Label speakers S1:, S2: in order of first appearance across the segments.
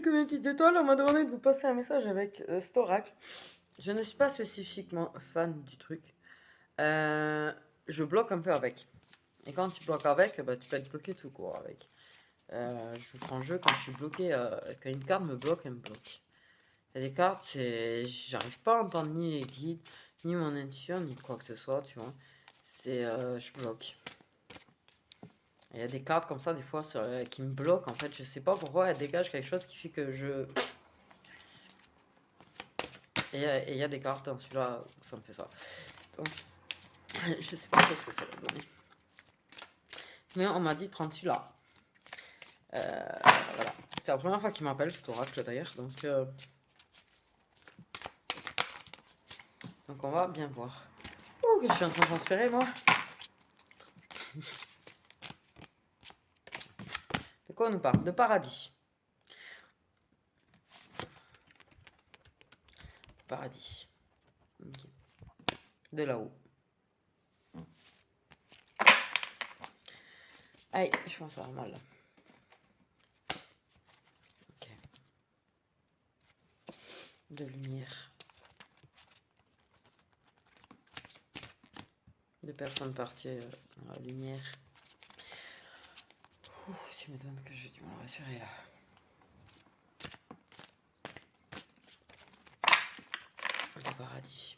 S1: Comme une petite étoile, on m'a demandé de vous passer un message avec Storac. Je ne suis pas spécifiquement fan du truc. Je bloque un peu avec. Et quand tu bloques avec, bah, tu peux être bloqué tout court avec. Je joue en jeu quand je suis bloqué, quand une carte me bloque, elle me bloque. Il y a des cartes, j'arrive pas à entendre ni les guides, ni mon intuition, ni quoi que ce soit, tu vois. Je bloque. Il y a des cartes comme ça, des fois, qui me bloquent. En fait, je sais pas pourquoi elles dégagent quelque chose qui fait que je. Et il y a des cartes dans celui-là où ça me fait ça. Donc, je sais pas trop ce que ça va donner. Mais on m'a dit de prendre celui-là. Voilà. C'est la première fois qu'il m'appelle, cet oracle d'ailleurs. Donc on va bien voir. Oh, que je suis en train de transpirer, moi. De quoi on nous parle? De paradis. Paradis. Okay. De là-haut. Aïe, je pense avoir mal. Ok. De lumière. De personnes parties dans la lumière. Ouf, tu m'étonnes que j'ai du mal à rassurer là. De paradis.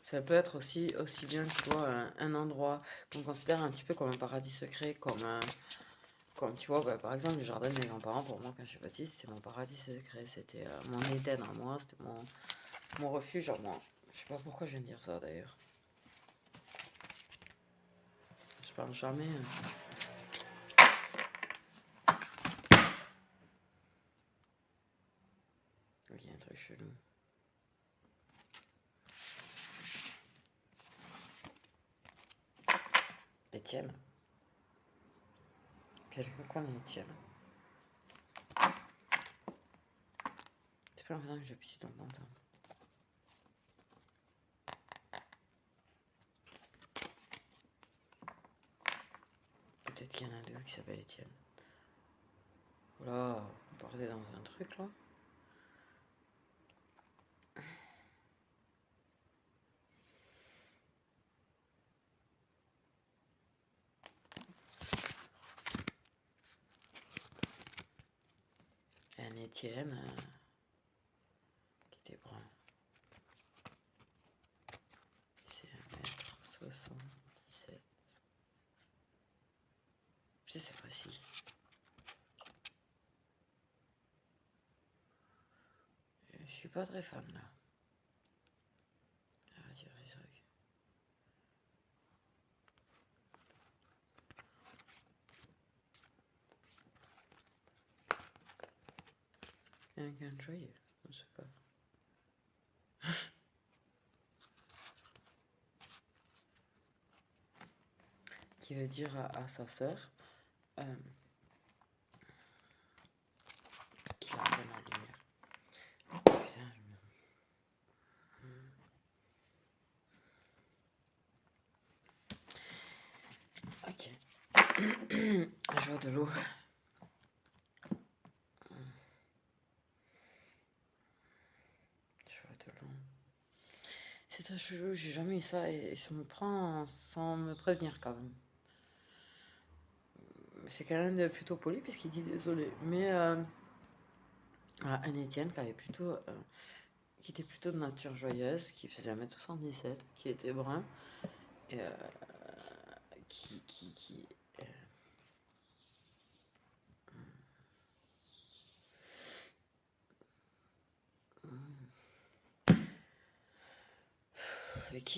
S1: Ça peut être aussi bien, tu vois, un endroit qu'on considère un petit peu comme un paradis secret, comme tu vois, bah, par exemple, le jardin de mes grands-parents, pour moi, quand je suis petite, c'est mon paradis secret. C'était mon Éden à moi, c'était mon refuge à moi. Je sais pas pourquoi je viens de dire ça d'ailleurs. Je parle jamais. Ok, un truc chelou. Étienne. Quelqu'un connaît Étienne. C'est pas longtemps que j'ai pu t'entendre ça. Peut-être qu'il y en a deux qui s'appellent Étienne. Voilà, on partait dans un truc là. Un Étienne qui était brun. C'est 1m77. Je sais pas si. Je suis pas très fan là. On va dire ce truc. I can try it. En tout cas. Qui veut dire à sa sœur qu'il a fait la lumière. Putain, ok. Je vois de l'eau. Je vois de l'eau. C'est très chelou, j'ai jamais eu ça et ça me prend sans me prévenir quand même. C'est quelqu'un de plutôt poli puisqu'il dit désolé. Mais un Étienne qui était plutôt de nature joyeuse, qui faisait 1m77, qui était brun, et qui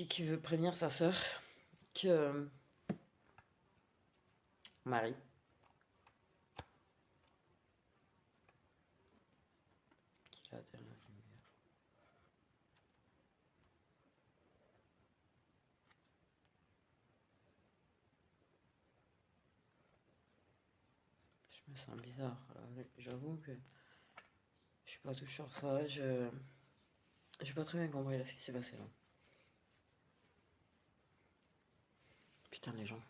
S1: qui veut prévenir sa sœur que Marie. Qu'il a atteint la lumière. Je me sens bizarre. J'avoue que je suis pas tout sur ça. J'ai pas très bien compris là, ce qui s'est passé là. Putain, les gens.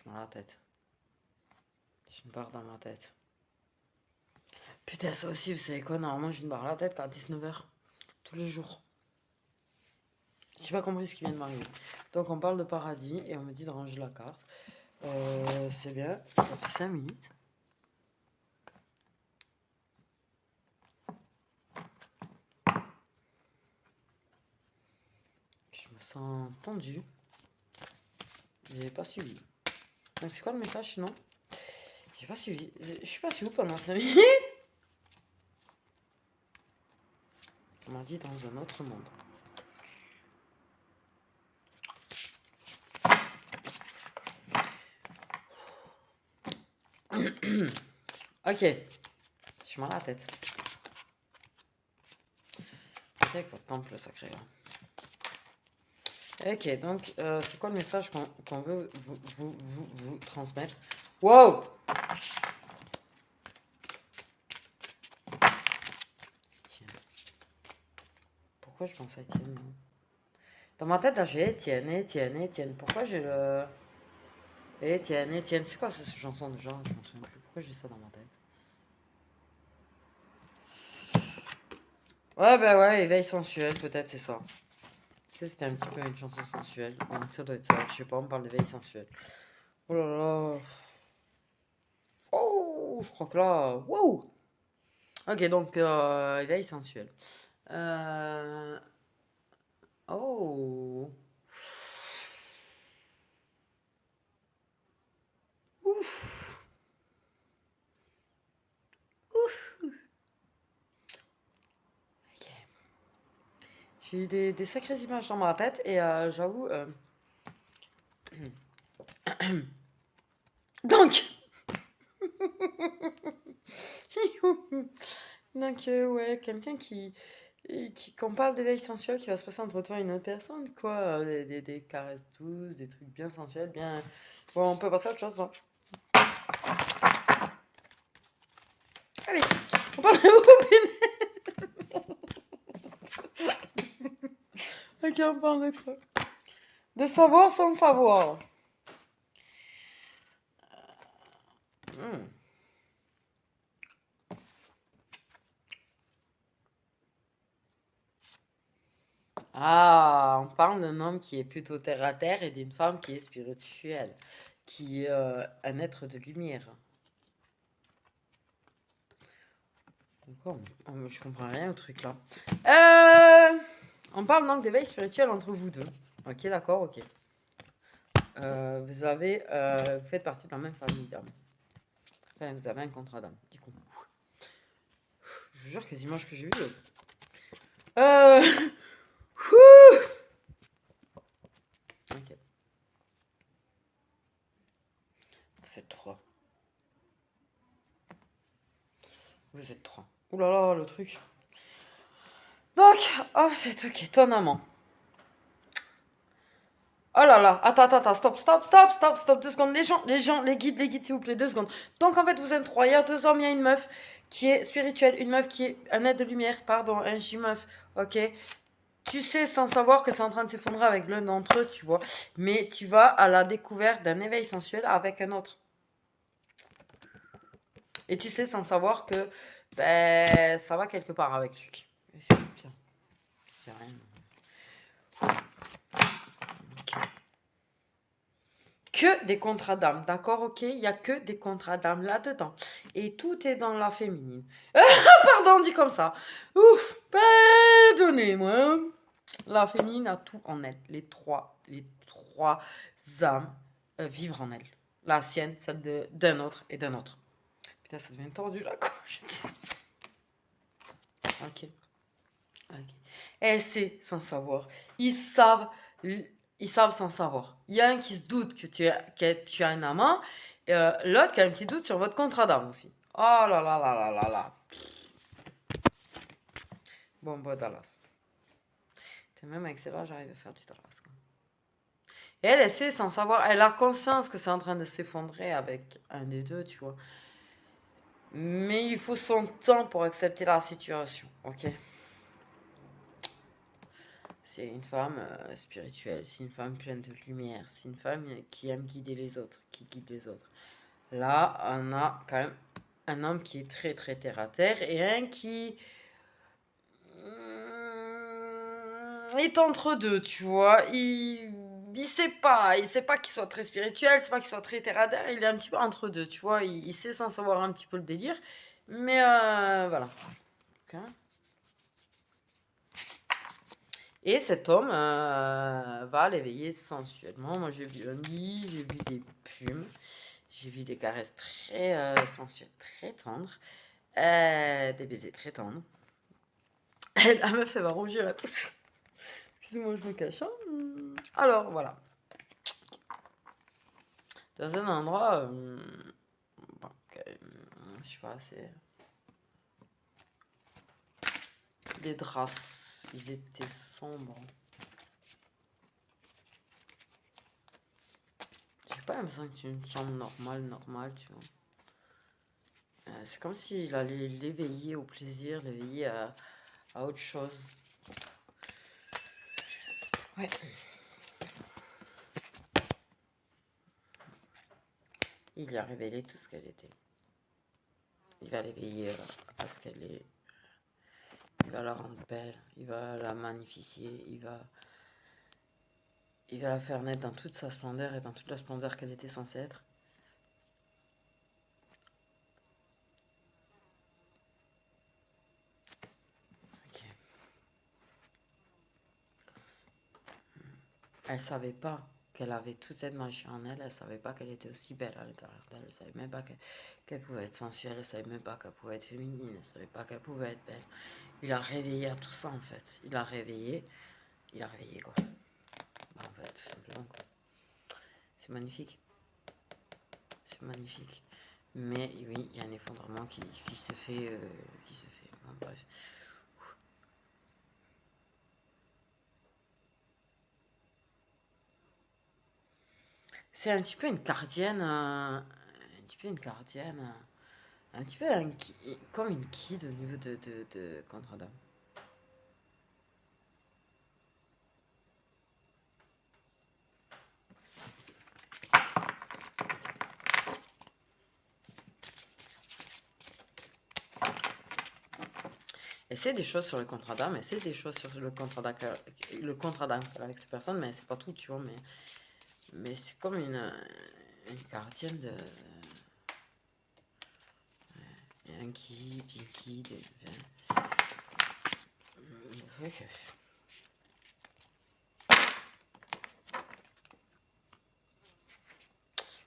S1: Je me la tête. J'ai une barre dans ma tête. Putain, ça aussi, vous savez quoi? Normalement, j'ai une barre à la tête à 19h. Tous les jours. J'ai pas compris ce qui vient de m'arriver. Donc, on parle de paradis et on me dit de ranger la carte. C'est bien. Ça fait 5 minutes. Je me sens tendu. J'ai pas suivi. Donc, c'est quoi le message sinon? J'ai pas suivi. Je suis pas où pendant 5 minutes. On m'a dit dans un autre monde. Ok. Je m'en la tête. Peut-être votre temple sacré. Là. Ok, donc c'est quoi le message qu'on veut vous transmettre? Wow! Tiens. Pourquoi je pense à Étienne? Dans ma tête, là, j'ai Étienne. Pourquoi j'ai le... Étienne. C'est quoi cette chanson déjà? Je m'en souviens plus. Pourquoi j'ai ça dans ma tête? Ouais, bah ouais, éveil sensuel, peut-être, c'est ça. C'était un petit peu une chanson sensuelle. Donc ça doit être ça. Je sais pas, on parle d'éveil sensuel. Oh là là. Oh, je crois que là... Wow! Ok, donc éveil sensuel. Oh. Ouf. Ok. J'ai eu des sacrées images dans ma tête et j'avoue... Donc... Donc, ouais, quelqu'un qu'on parle d'éveil sensuel qui va se passer entre toi et une autre personne, quoi. Des caresses douces, des trucs bien sensuels, bien. Bon, on peut passer à autre chose, là. Allez, on parle de Ok, on parle de quoi? De savoir sans savoir. Hmm. Ah, on parle d'un homme qui est plutôt terre à terre et d'une femme qui est spirituelle, qui est un être de lumière. D'accord, je comprends rien au truc là. On parle donc d'éveil spirituel entre vous deux. Ok, d'accord, ok. Vous faites partie de la même famille d'âmes. Enfin, vous avez un contrat d'âme, du coup. Je vous jure que les images que j'ai vues. Euh... ok. Vous êtes trois. Vous êtes trois. Ouh là là, le truc. Donc, en fait, ok, ton amant. Oh là là, attends, stop, 2 secondes. Les guides, s'il vous plaît, 2 secondes. Donc, en fait, vous êtes trois. Il y a 2 hommes, il y a une meuf qui est spirituelle, une meuf qui est un être de lumière, pardon, un J-meuf, ok. Tu sais sans savoir que c'est en train de s'effondrer avec l'un d'entre eux, tu vois. Mais tu vas à la découverte d'un éveil sensuel avec un autre. Et tu sais sans savoir que ben, ça va quelque part avec lui. Putain, j'ai rien. Que des contrats d'âme, d'accord, ok. Il n'y a que des contrats d'âme là-dedans. Et tout est dans la féminine. Pardon, dit comme ça. Ouf, pardonnez-moi. La féminine a tout en elle. Les trois âmes vivent en elle. La sienne, celle d'un autre et d'un autre. Putain, ça devient tordu là, quoi. Je dis ça. Ok. Et c'est sans savoir. Ils savent sans savoir. Il y a un qui se doute que tu as un amant, l'autre qui a un petit doute sur votre contrat d'âme aussi. Oh là là là là là là. Bon, Dallas. Même avec celle-là, j'arrive à faire du Dallas. Quoi. Et elle sait sans savoir, elle a conscience que c'est en train de s'effondrer avec un des deux, tu vois. Mais il faut son temps pour accepter la situation, ok? C'est une femme spirituelle, c'est une femme pleine de lumière, c'est une femme qui aime guider les autres, qui guide les autres. Là, on a quand même un homme qui est très très terre à terre et un qui est entre deux, tu vois. Il sait pas qu'il soit très spirituel, c'est pas qu'il soit très terre à terre, il est un petit peu entre deux, tu vois. Il sait sans savoir un petit peu le délire, mais voilà. Ok. Et cet homme va l'éveiller sensuellement. Moi, j'ai vu un lit, j'ai vu des plumes, j'ai vu des caresses très sensuelles, très tendres, des baisers très tendres. Et la meuf, elle va rougir à tous. Excusez-moi, je me cache. Hein. Alors, voilà. Dans un endroit, bon, je sais pas, c'est des draps. Ils étaient sombres. J'ai pas l'impression que c'est une chambre normale, tu vois. C'est comme s'il allait l'éveiller au plaisir, l'éveiller à autre chose. Ouais. Il lui a révélé tout ce qu'elle était. Il va l'éveiller à ce qu'elle est. Il va la rendre belle. Il va la magnifier. Il va la faire naître dans toute sa splendeur et dans toute la splendeur qu'elle était censée être. Ok. Elle savait pas qu'elle avait toute cette magie en elle. Elle savait pas qu'elle était aussi belle à l'intérieur d'elle. Elle savait même pas qu'elle pouvait être sensuelle. Elle savait même pas qu'elle pouvait être féminine. Elle savait pas qu'elle pouvait être belle. Il a réveillé à tout ça en fait. Il a réveillé quoi. Bah, en fait, tout simplement quoi. C'est magnifique. C'est magnifique. Mais oui, il y a un effondrement qui se fait. Bon, bref. C'est un petit peu une gardienne. Un petit peu une gardienne. Un petit peu comme une guide au niveau de Contrada. Elle sait des choses sur le contrat d'âme, elle sait des choses sur le contrat d'âme avec cette personne, mais c'est pas tout, tu vois. Mais c'est comme une gardienne de. Un guide, une guide.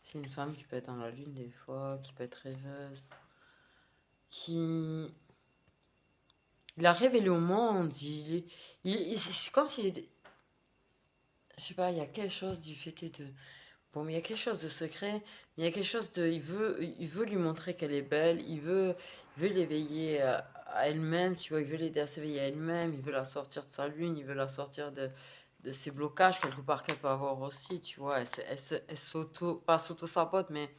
S1: C'est une femme qui peut être dans la lune des fois, qui peut être rêveuse, qui. Il a révélé au monde, c'est comme s'il. Je sais pas, il y a quelque chose du fait de. Bon, mais il y a quelque chose de secret, mais il y a quelque chose de. Il veut lui montrer qu'elle est belle, il veut l'éveiller à elle-même, tu vois, il veut l'aider à s'éveiller à elle-même, il veut la sortir de sa lune, il veut la sortir de ses blocages, quelque part qu'elle peut avoir aussi, tu vois. Elle s'auto. Pas s'auto-sabote, mais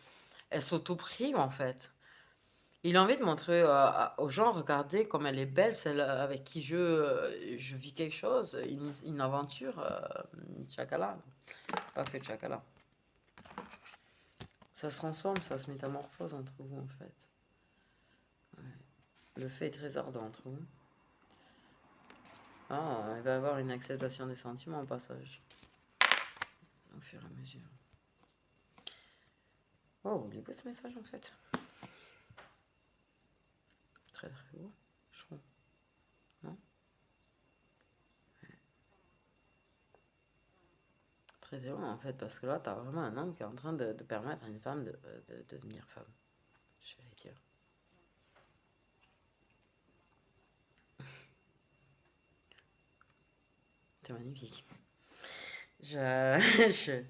S1: elle s'auto-prive en fait. Il a envie de montrer aux gens, regardez comme elle est belle, celle avec qui je vis quelque chose, une aventure, Chakala. Pas que Chakala. Ça se transforme, ça se métamorphose entre vous en fait. Ouais. Le fait est très ardent entre vous. Ah, il va y avoir une acceptation des sentiments au passage. Au fur et à mesure. Oh, il est beau ce message en fait. Très très beau, je trouve. Non? Très très beau en fait, parce que là, t'as vraiment un homme qui est en train de permettre à une femme de devenir femme. Je vais dire. C'est magnifique. Je... je...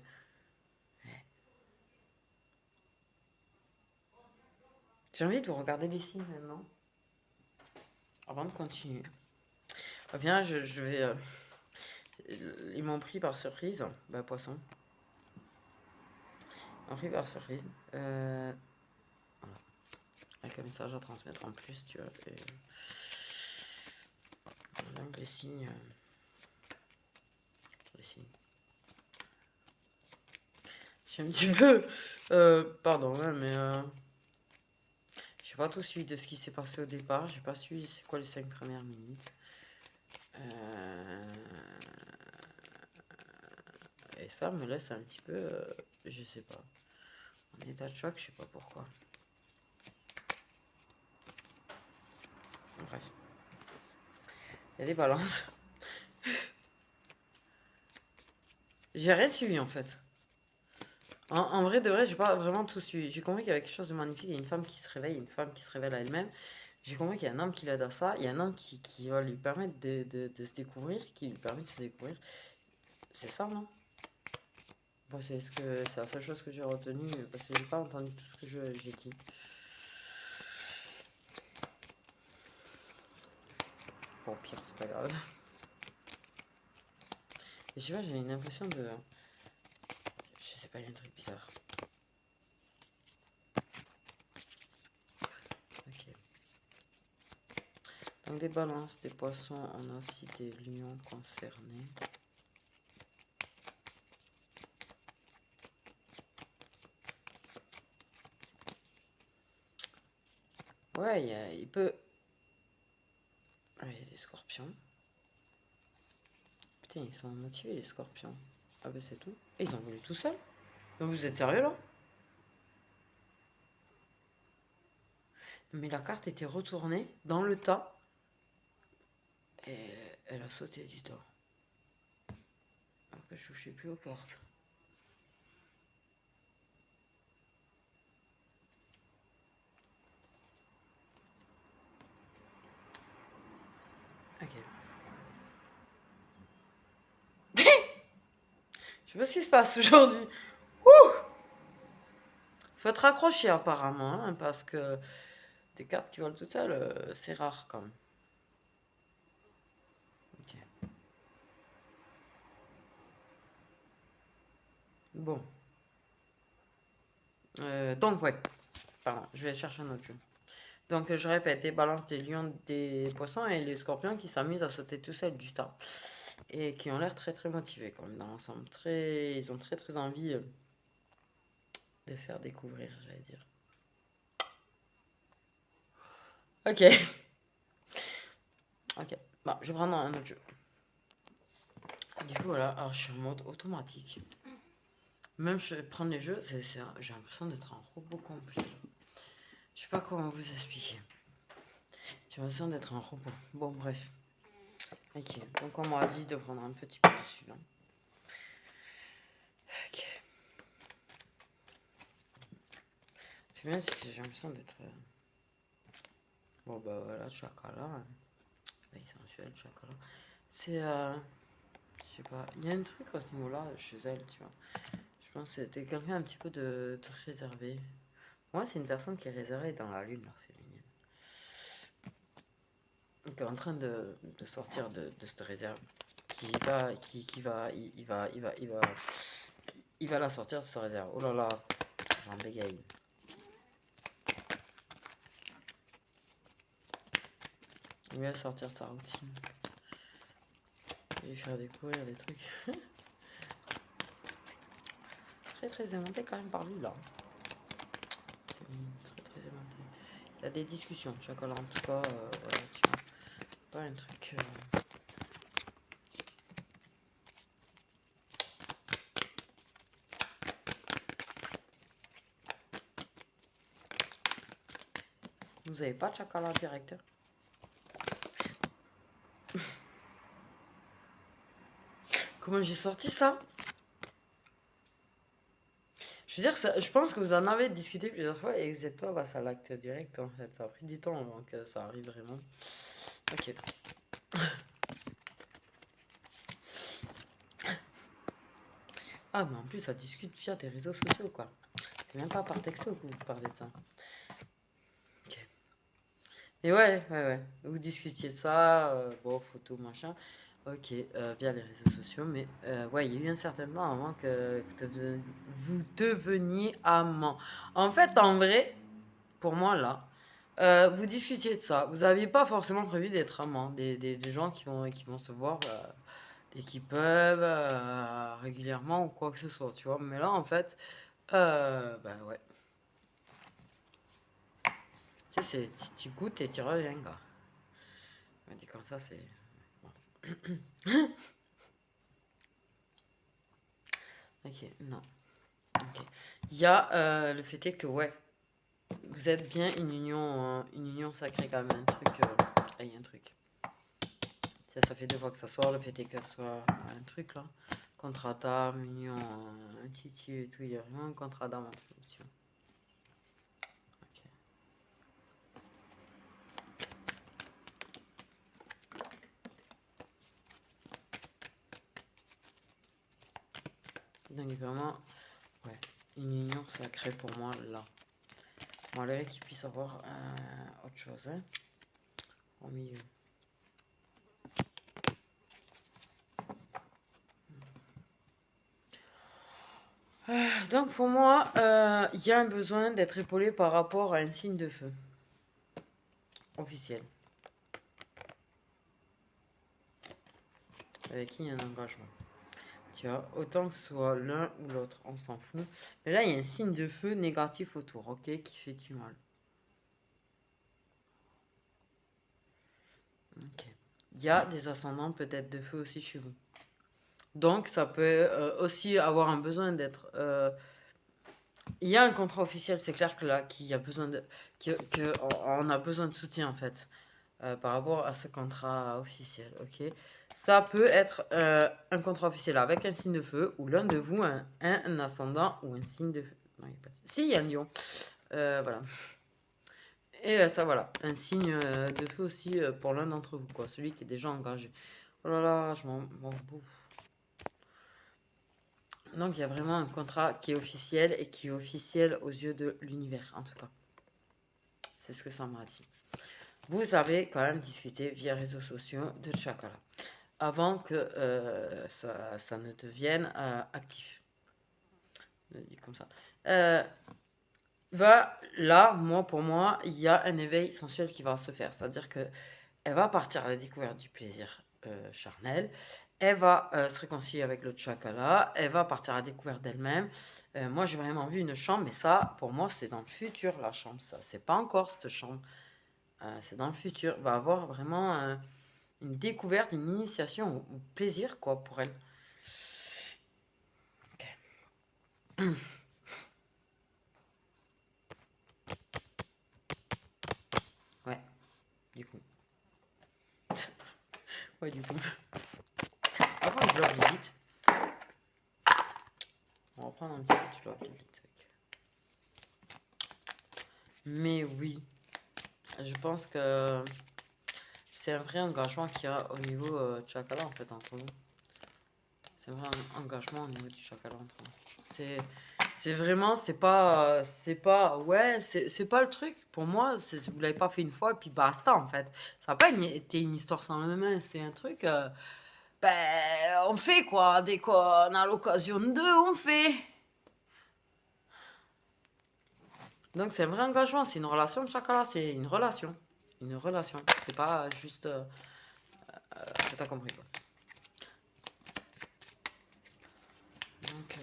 S1: J'ai envie de vous regarder les signes maintenant. Avant de continuer. Viens, je vais... Ils m'ont pris par surprise. Bah, poisson. Ils m'ont pris par surprise. Voilà. Avec un message à transmettre en plus, tu vois. Et... Donc les signes... signes. J'ai un petit peu... pardon, hein, mais... j'ai pas tout suivi de ce qui s'est passé au départ. J'ai pas suivi c'est quoi les 5 premières minutes. Et ça me laisse un petit peu... je sais pas. En état de choc, je sais pas pourquoi. Bref. Il y a des balances. J'ai rien suivi en fait. En vrai de vrai, j'ai pas vraiment tout suivi. J'ai compris qu'il y avait quelque chose de magnifique. Il y a une femme qui se réveille, une femme qui se révèle à elle-même. J'ai compris qu'il y a un homme qui l'aide à ça. Il y a un homme qui va lui permettre de se découvrir, qui lui permet de se découvrir. C'est ça, non? Bon, c'est la seule chose que j'ai retenue parce que j'ai pas entendu tout ce que j'ai dit. Bon, au pire, c'est pas grave. Et je sais pas, j'ai une impression de... je sais pas, il y a un truc bizarre. Ok. Donc des balances, des poissons, on a aussi des lions concernés. Ouais, il peut... ah, il y a des scorpions. Putain, ils sont motivés les scorpions. Ah bah c'est tout. Et ils ont volé tout seuls. Donc vous êtes sérieux là? Mais la carte était retournée dans le tas. Et elle a sauté du tas. Alors que je touchais plus aux cartes. Ok. Je sais pas ce qui se passe aujourd'hui. Faut être accroché apparemment, hein, parce que des cartes qui volent toutes seules, c'est rare quand même. Ok. Bon. Donc ouais. Pardon, je vais chercher un autre jeu. Donc je répète, des balances, des lions, des poissons et les scorpions qui s'amusent à sauter tout seuls du tas. Et qui ont l'air très très motivés quand même dans l'ensemble. Ils ont très très envie de faire découvrir, j'allais dire. Ok. Ok. Bon, je vais prendre un autre jeu. Du coup, voilà, alors je suis en mode automatique. Même je prendre les jeux, j'ai l'impression d'être un robot complet. Je sais pas comment vous expliquer. J'ai l'impression d'être un robot. Bon, bref. Ok, donc on m'a dit de prendre un petit peu de celui-là. Ok. C'est bien, c'est que j'ai l'impression d'être... bon, bah voilà, chocolat. Il est sensuel, chocolat. C'est... je sais pas, il y a un truc à ce niveau-là chez elle, tu vois. Je pense que c'était quelqu'un un petit peu de réservé. Moi, c'est une personne qui est réservée dans la lune, la féminine. Qui est en train de sortir de cette réserve. Il va la sortir de cette réserve. Oh là là, j'en bégaye. Il va sortir de sa routine. Il va lui faire découvrir des trucs. Très très aimanté quand même par lui là. Très très aimanté. Il y a des discussions, chocolat en tout cas, voilà, tu vois. Pas un truc... Vous avez pas de chocolat directeur? Comment j'ai sorti ça? Je veux dire, je pense que vous en avez discuté plusieurs fois et vous n'êtes pas passé à l'acte direct en fait. Ça a pris du temps avant que ça arrive vraiment. Ok. Ah, mais en plus, ça discute via des réseaux sociaux quoi. C'est même pas par texto que vous parlez de ça. Ok. Et ouais. Vous discutiez de ça, bon, photo, machin. Ok, via les réseaux sociaux. Mais ouais, il y a eu un certain temps avant que vous deveniez amant. En fait, en vrai, pour moi, là, vous discutiez de ça. Vous n'aviez pas forcément prévu d'être amant. Des gens qui vont se voir et qui peuvent régulièrement ou quoi que ce soit, tu vois. Mais là, en fait, bah ouais. Tu sais, tu goûtes et tu reviens, quoi. On dit comme ça, c'est... Bon. Ok, non. Ok. Il y a le fait est que, ouais, vous êtes bien une union sacrée quand même. Un truc... il y a un truc. Ça fait 2 fois que ça sort, le fait est que ce soit un truc, là. Contrat d'âme, union, un titi et tout. Il y a vraiment un contrat d'âme, en fait. Tiens. Ok. Donc vraiment, ouais, une union sacrée pour moi là. Malgré qu'il puisse avoir autre chose, hein, au milieu. Donc pour moi, il y a un besoin d'être épaulé par rapport à un signe de feu officiel. Avec qui il y a un engagement. Tu vois, autant que ce soit l'un ou l'autre, on s'en fout. Mais là, il y a un signe de feu négatif autour, ok, qui fait du mal. Ok. Il y a des ascendants peut-être de feu aussi chez vous. Donc ça peut aussi avoir un besoin d'être... il y a un contrat officiel, c'est clair que là, qu'il y a besoin de... on a besoin de soutien en fait. Par rapport à ce contrat officiel, ok. Ça peut être un contrat officiel avec un signe de feu ou l'un de vous un ascendant ou un signe de feu. Non, il n'y a pas de... Si, il y a un lion. Voilà. Et ça, voilà. Un signe de feu aussi pour l'un d'entre vous, quoi. Celui qui est déjà engagé. Oh là là, je m'en bouffe. Donc, il y a vraiment un contrat qui est officiel et qui est officiel aux yeux de l'univers, en tout cas. C'est ce que ça m'a dit. Vous avez quand même discuté via réseaux sociaux de Chakala avant que ça ne devienne actif. Comme ça. Là, pour moi, il y a un éveil sensuel qui va se faire. C'est-à-dire que elle va partir à la découverte du plaisir charnel. Elle va se réconcilier avec le chakala. Elle va partir à la découverte d'elle-même. Moi, j'ai vraiment vu une chambre, mais ça, pour moi, c'est dans le futur, la chambre. Ça, c'est pas encore cette chambre. C'est dans le futur. Va avoir vraiment une découverte, une initiation au plaisir, quoi, pour elle. Ok. Ouais, du coup. Ouais, du coup. Avant que je leur vite. On va prendre un petit peu, tu leur vite. Mais oui, je pense que c'est un vrai engagement qu'il y a au niveau Chakala en fait entre vous. C'est un vrai engagement au niveau du Chakala entre vous. C'est vraiment, c'est pas le truc. Pour moi, vous l'avez pas fait une fois et puis basta en fait. Ça n'a pas été une histoire sans lendemain. C'est un truc, on fait quoi. Dès qu'on a l'occasion de, on fait. Donc c'est un vrai engagement. C'est une relation de Chakala. C'est une relation. Une relation. C'est pas juste. T'as compris quoi. Donc,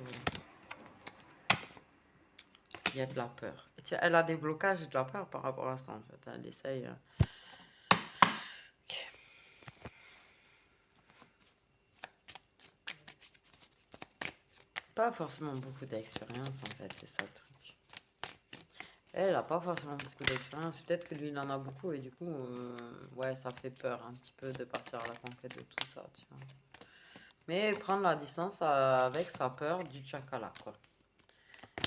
S1: il y a de la peur. Elle a des blocages et de la peur par rapport à ça, en fait. Elle essaye. Ok. Pas forcément beaucoup d'expérience, en fait, c'est ça le truc. Elle a pas forcément beaucoup d'expérience. Peut-être que lui, il en a beaucoup et du coup, ouais, ça fait peur un petit peu de partir à la conquête de tout ça, tu vois. Mais prendre la distance avec sa peur du chakala, quoi.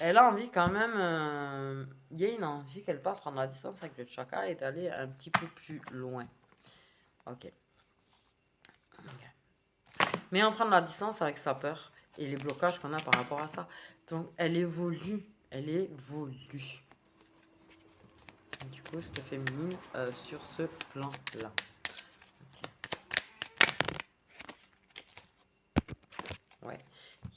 S1: Elle a envie quand même. Il y a une envie qu'elle parte prendre la distance avec le chakala et d'aller un petit peu plus loin. Ok. Mais en prendre la distance avec sa peur et les blocages qu'on a par rapport à ça. Donc, elle évolue. Elle évolue. Du coup, cette féminine sur ce plan-là. Okay. Ouais.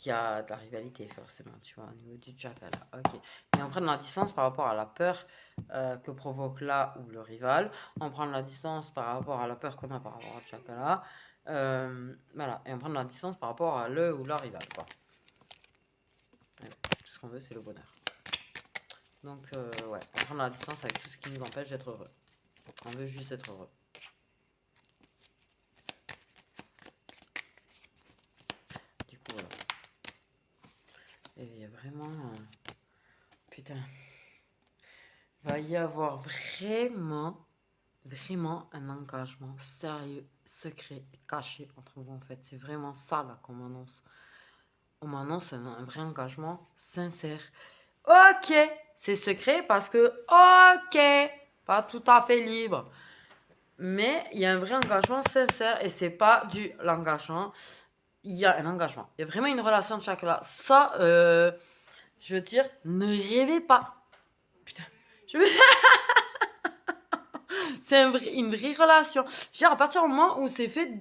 S1: Il y a de la rivalité, forcément, tu vois, au niveau du chakra, là. Ok. Mais on prend de la distance par rapport à la peur que provoque là ou le rival. On prend de la distance par rapport à la peur qu'on a par rapport au chakra. Voilà, et on prend de la distance par rapport à le ou la rivale, quoi. Ouais, tout ce qu'on veut, c'est le bonheur. Donc, ouais, on prend de la distance avec tout ce qui nous empêche d'être heureux. On veut juste être heureux. Du coup, voilà. Et il y a vraiment... putain. Il va y avoir vraiment un engagement sérieux, secret, caché entre vous, en fait. C'est vraiment ça, là, qu'on m'annonce. On m'annonce un vrai engagement sincère. Ok, c'est secret parce que, ok, pas tout à fait libre. Mais il y a un vrai engagement sincère et c'est pas du l'engagement. Il y a un engagement. Il y a vraiment une relation de chacun. Ça, je veux dire, ne rêvez pas. Putain, je veux dire, c'est une vraie relation. Je veux dire, à partir du moment où c'est fait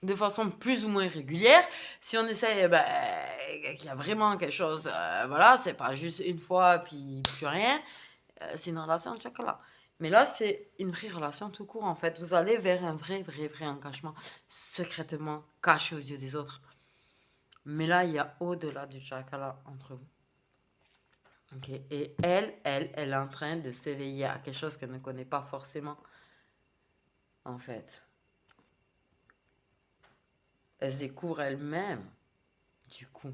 S1: de façon plus ou moins régulière, si on essaye, qu'il y a vraiment quelque chose, voilà, c'est pas juste une fois puis plus rien, c'est une relation de chacun. Mais là, c'est une vraie relation tout court, en fait. Vous allez vers un vrai engagement, secrètement caché aux yeux des autres. Mais là, il y a au-delà du chakra entre vous. Ok. Et elle est en train de s'éveiller à quelque chose qu'elle ne connaît pas forcément, en fait. Elle se découvre elle-même, du coup.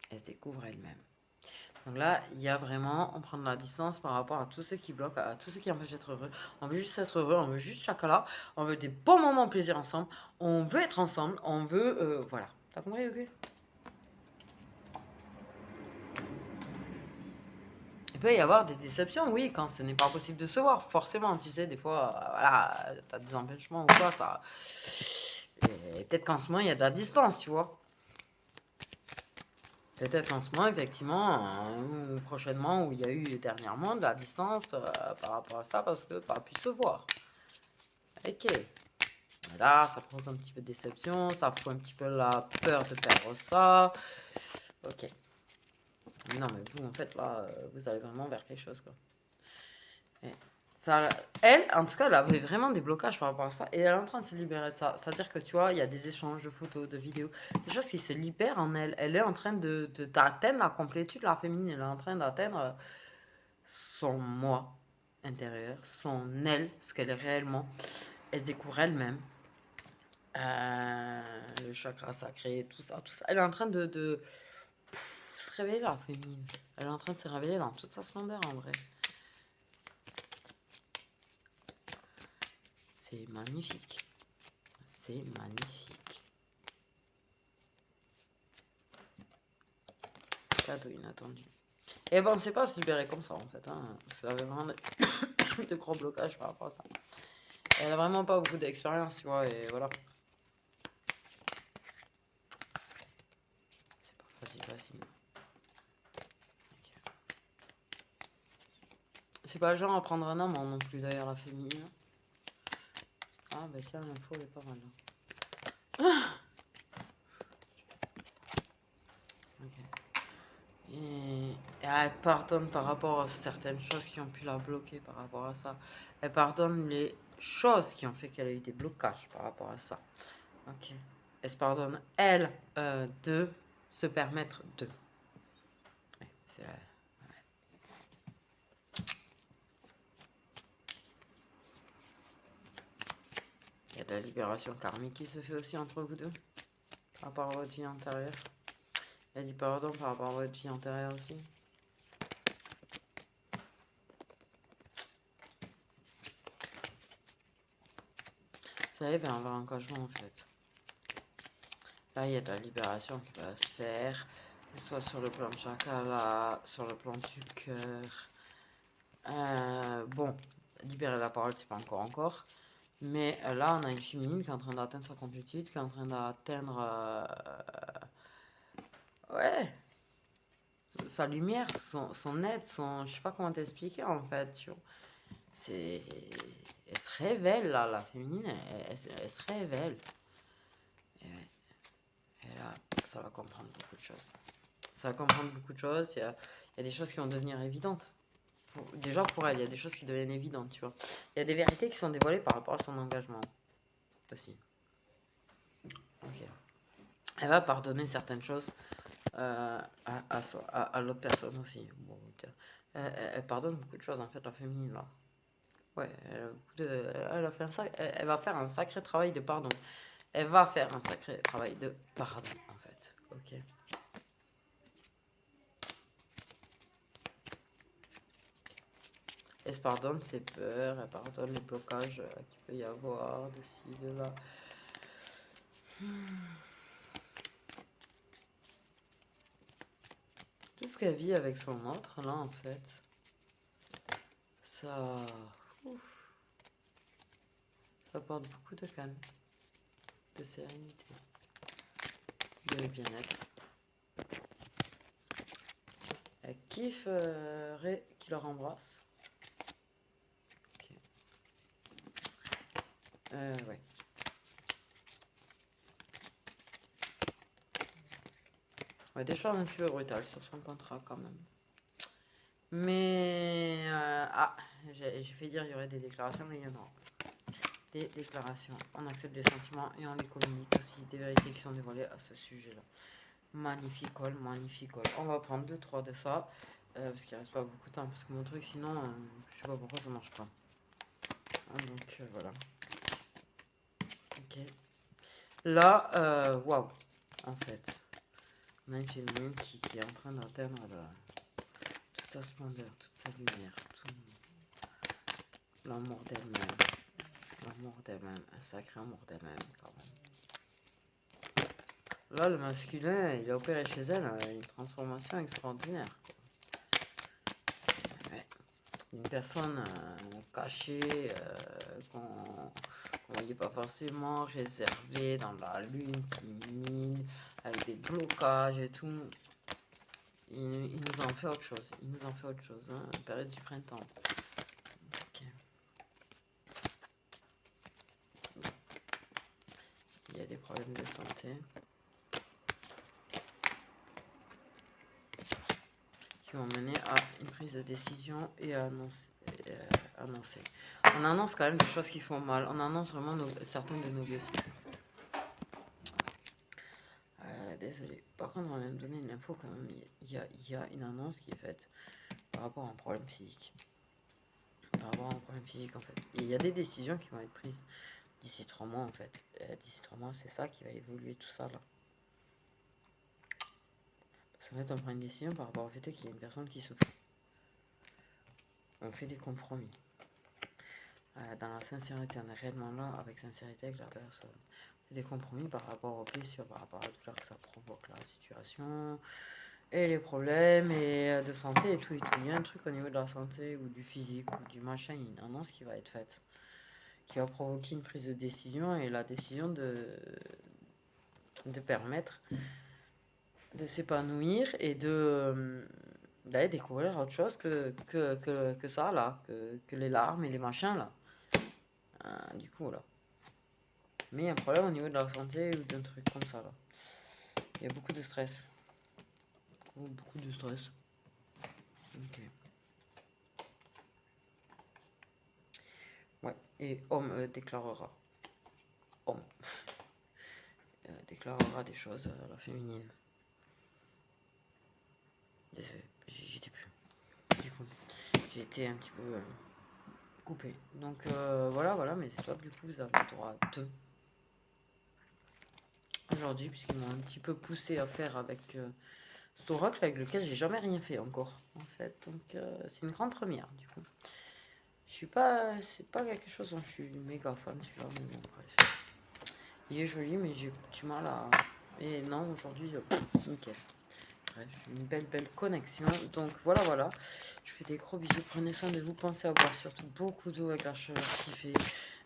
S1: Elle se découvre elle-même. Donc là, il y a vraiment, on prend de la distance par rapport à tout ce qui bloque, à tout ce qui empêche d'être heureux. On veut juste être heureux, on veut juste chacun, on veut des bons moments de plaisir ensemble, on veut être ensemble, on veut, voilà. T'as compris, ok? Il peut y avoir des déceptions, oui, quand ce n'est pas possible de se voir. Forcément, tu sais, des fois, voilà, t'as des empêchements ou quoi, ça. Et peut-être qu'en ce moment, il y a de la distance, tu vois. Peut-être en ce moment, effectivement, ou prochainement, où il y a eu dernièrement de la distance par rapport à ça, parce que pas pu se voir. Ok. Là, ça provoque un petit peu de déception, ça fout un petit peu la peur de perdre ça. Ok. Non, mais vous, en fait, là, vous allez vraiment vers quelque chose, quoi. Et ça, elle, en tout cas, elle avait vraiment des blocages par rapport à ça, et elle est en train de se libérer de ça. C'est-à-dire que, tu vois, il y a des échanges de photos, de vidéos, des choses qui se libèrent en elle. Elle est en train d'atteindre la complétude, la féminine. Elle est en train d'atteindre son moi intérieur, son elle, ce qu'elle est réellement. Elle se découvre elle-même. Le chakra sacré, tout ça, tout ça. Elle est en train de se révéler, la féminine. Elle est en train de se révéler dans toute sa splendeur, en vrai. C'est magnifique. C'est magnifique. Cadeau inattendu. Et bon, c'est pas se libérer comme ça, en fait. Hein. Parce qu'elle avait vraiment de gros blocages par rapport à ça. Elle a vraiment pas beaucoup d'expérience, tu vois, et voilà. C'est pas facile. Okay. C'est pas le genre à prendre un amant non plus, d'ailleurs, la féminine. Ah, bah tiens, l'info, elle est pas mal. Ok. Et elle pardonne par rapport à certaines choses qui ont pu la bloquer par rapport à ça. Elle pardonne les choses qui ont fait qu'elle a eu des blocages par rapport à ça. Ok. Elle se pardonne, elle, de se permettre de. Ouais, c'est la... Il y a de la libération karmique qui se fait aussi entre vous deux, par rapport à votre vie antérieure. Il y a du pardon par rapport à votre vie antérieure aussi. Vous savez, il va y avoir un engagement en fait. Là, il y a de la libération qui va se faire, soit sur le plan de chakra, là, sur le plan du cœur. Bon, libérer la parole, c'est pas encore. Mais là, on a une féminine qui est en train d'atteindre sa complétude, qui est en train d'atteindre ouais, sa lumière, son être, je sais pas comment t'expliquer en fait. Tu vois. C'est, elle se révèle là, la féminine, elle se révèle. Et là, ça va comprendre beaucoup de choses. Ça va comprendre beaucoup de choses. Il y a des choses qui vont devenir évidentes. Déjà pour elle, il y a des choses qui deviennent évidentes, tu vois. Il y a des vérités qui sont dévoilées par rapport à son engagement. aussi. Ok. Elle va pardonner certaines choses à l'autre personne aussi. Bon, elle pardonne beaucoup de choses en fait, la féminine là. Ouais, elle va faire un sacré travail de pardon. Elle va faire un sacré travail de pardon en fait. Ok. Elle se pardonne ses peurs, elle pardonne les blocages qu'il peut y avoir de ci, de là. Tout ce qu'elle vit avec son autre, là, en fait, ça... Ouf, ça apporte beaucoup de calme, de sérénité, de bien-être. Elle kifferait qu'il leur embrasse. Ok. Ouais. Ouais, des choses un petit peu brutales sur son contrat, quand même. Mais... j'ai fait dire qu'il y aurait des déclarations, mais il y en aura. Des déclarations. On accepte les sentiments et on les communique aussi. Des vérités qui sont dévoilées à ce sujet-là. Magnifique, magnifique. On va prendre 2-3 de ça. Parce qu'il reste pas beaucoup de temps. Parce que mon truc, sinon, je sais pas pourquoi ça marche pas. Donc, voilà. Ok. Là, waouh. En fait, on a une féminine qui est en train d'atteindre toute sa splendeur, toute sa lumière, tout l'amour d'elle-même. L'amour d'elle-même. Un sacré amour d'elle-même, quand même. Là, le masculin, il a opéré chez elle une transformation extraordinaire. Ouais. Une personne cachée, qu'on ne voyait pas forcément, réservée, dans la lune, timide, avec des blocages et tout. Il nous en fait autre chose. Il nous en fait autre chose, hein, période du printemps. Ok. Il y a des problèmes de santé qui vont mener à une prise de décision et à annoncer. On annonce quand même des choses qui font mal. On annonce vraiment certaines de nos blessures. Désolé. Par contre, on va me donner une info quand même. Il y a une annonce qui est faite par rapport à un problème physique. Par rapport à un problème physique en fait. Et il y a des décisions qui vont être prises d'ici 3 mois en fait. D'ici 3 mois, c'est ça qui va évoluer tout ça là. Parce qu'en fait, on prend une décision par rapport au fait qu'il y a une personne qui souffre. On fait des compromis. Dans la sincérité, on est réellement là avec sincérité avec la personne. C'est des compromis par rapport aux blessures, par rapport à la douleur que ça provoque, la situation, et les problèmes et de santé et tout et tout. Il y a un truc au niveau de la santé ou du physique ou du machin, il y a une annonce qui va être faite, qui va provoquer une prise de décision et la décision de permettre de s'épanouir et d'aller découvrir autre chose que ça là, que les larmes et les machins là. Du coup là. Mais il y a un problème au niveau de la santé ou d'un truc comme ça là. Il y a beaucoup de stress. Beaucoup de stress. Ok. Ouais. Et homme déclarera. Homme. Déclarera des choses à la féminine. Désolé, j'étais plus. Du coup, j'ai été un petit peu coupé. Donc voilà, mais c'est top. Du coup, vous avez le droit à 2 aujourd'hui, puisqu'ils m'ont un petit peu poussé à faire avec ce oracle avec lequel j'ai jamais rien fait encore, en fait. Donc c'est une grande première, du coup. Je suis pas, c'est pas quelque chose dont je suis méga fan, celui-là, mais bon, bref. Il est joli, mais j'ai du mal à. Et non, aujourd'hui, nickel. Bref, une belle connexion. Donc voilà. Je vous fais des gros bisous. Prenez soin de vous. Pensez à boire surtout beaucoup d'eau avec la chaleur qui fait.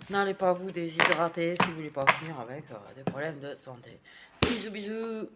S1: N'allez pas vous déshydrater si vous voulez pas finir avec des problèmes de santé. Bisous.